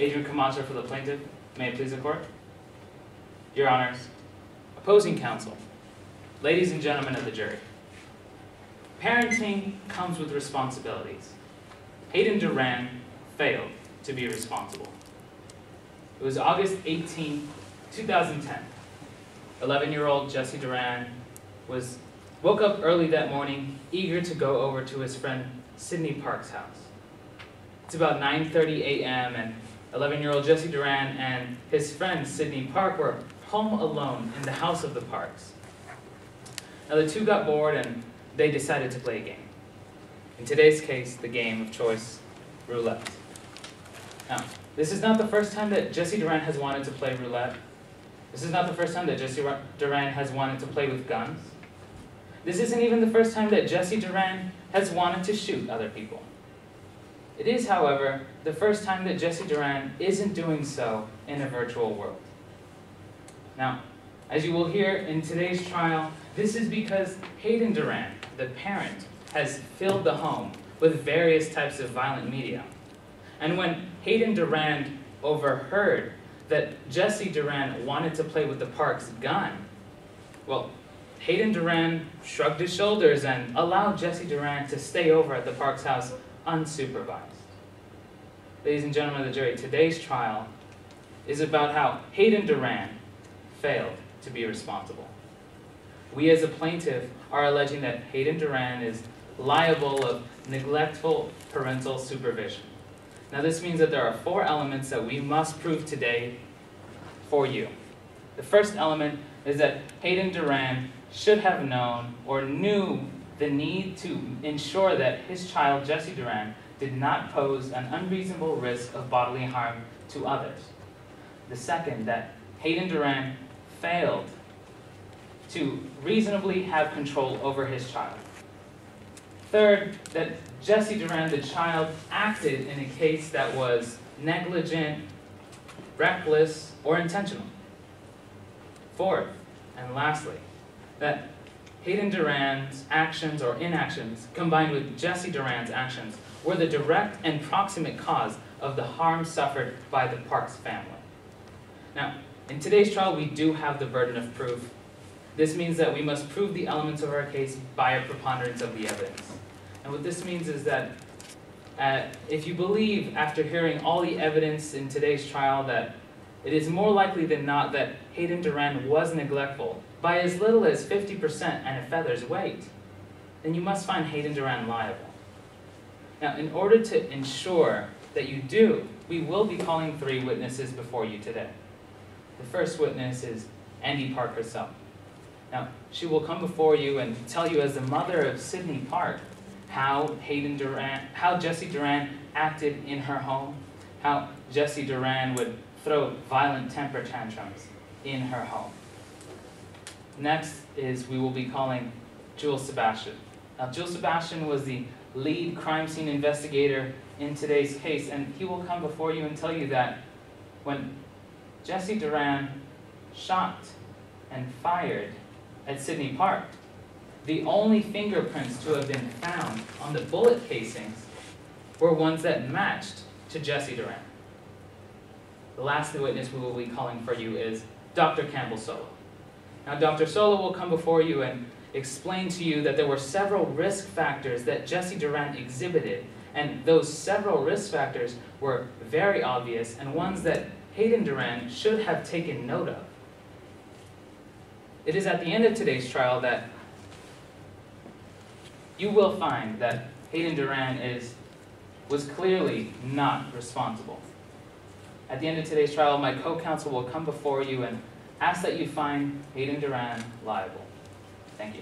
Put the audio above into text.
Adrian Camacho for the plaintiff. May it please the court? Your Honors, opposing counsel, ladies and gentlemen of the jury, parenting comes with responsibilities. Hayden Duran failed to be responsible. It was August 18, 2010. 11-year-old Jesse Duran woke up early that morning, eager to go over to his friend Sydney Park's house. It's about 9:30 a.m. and 11-year-old Jesse Duran and his friend Sydney Park were home alone in the house of the Parks. Now the two got bored and they decided to play a game. In today's case, the game of choice, roulette. Now, this is not the first time that Jesse Duran has wanted to play roulette. This is not the first time that Jesse Duran has wanted to play with guns. This isn't even the first time that Jesse Duran has wanted to shoot other people. It is, however, the first time that Jesse Duran isn't doing so in a virtual world. Now, as you will hear in today's trial, this is because Hayden Duran, the parent, has filled the home with various types of violent media. And when Hayden Duran overheard that Jesse Duran wanted to play with the Park's gun, well, Hayden Duran shrugged his shoulders and allowed Jesse Duran to stay over at the Park's house unsupervised. Ladies and gentlemen of the jury, today's trial is about how Hayden Duran failed to be responsible. We as a plaintiff are alleging that Hayden Duran is liable of neglectful parental supervision. Now this means that there are 4 elements that we must prove today for you. The first element is that Hayden Duran should have known or knew the need to ensure that his child, Jesse Duran, did not pose an unreasonable risk of bodily harm to others. The second, that Hayden Duran failed to reasonably have control over his child. Third, that Jesse Duran, the child, acted in a case that was negligent, reckless, or intentional. Fourth, and lastly, that Hayden Duran's actions or inactions, combined with Jesse Duran's actions, were the direct and proximate cause of the harm suffered by the Parks family. Now, in today's trial, we do have the burden of proof. This means that we must prove the elements of our case by a preponderance of the evidence. And what this means is that if you believe, after hearing all the evidence in today's trial, that it is more likely than not that Hayden Duran was neglectful by as little as 50% and a feather's weight, then you must find Hayden Duran liable. Now, in order to ensure that you do, we will be calling 3 witnesses before you today. The first witness is Andy Park herself. Now, she will come before you and tell you as the mother of Sydney Park how Jesse Duran acted in her home, how Jesse Duran would throw violent temper tantrums in her home. Next is we will be calling Jules Sebastian. Now, Jules Sebastian was the lead crime scene investigator in today's case, and he will come before you and tell you that when Jesse Duran shot and fired at Sydney Park, the only fingerprints to have been found on the bullet casings were ones that matched to Jesse Duran. The last witness we will be calling for you is Dr. Campbell Solo. Now, Dr. Solo will come before you and explain to you that there were several risk factors that Jesse Duran exhibited, and those several risk factors were very obvious and ones that Hayden Duran should have taken note of. It is at the end of today's trial that you will find that Hayden Duran was clearly not responsible. At the end of today's trial, my co-counsel will come before you and ask that you find Hayden Duran liable. Thank you.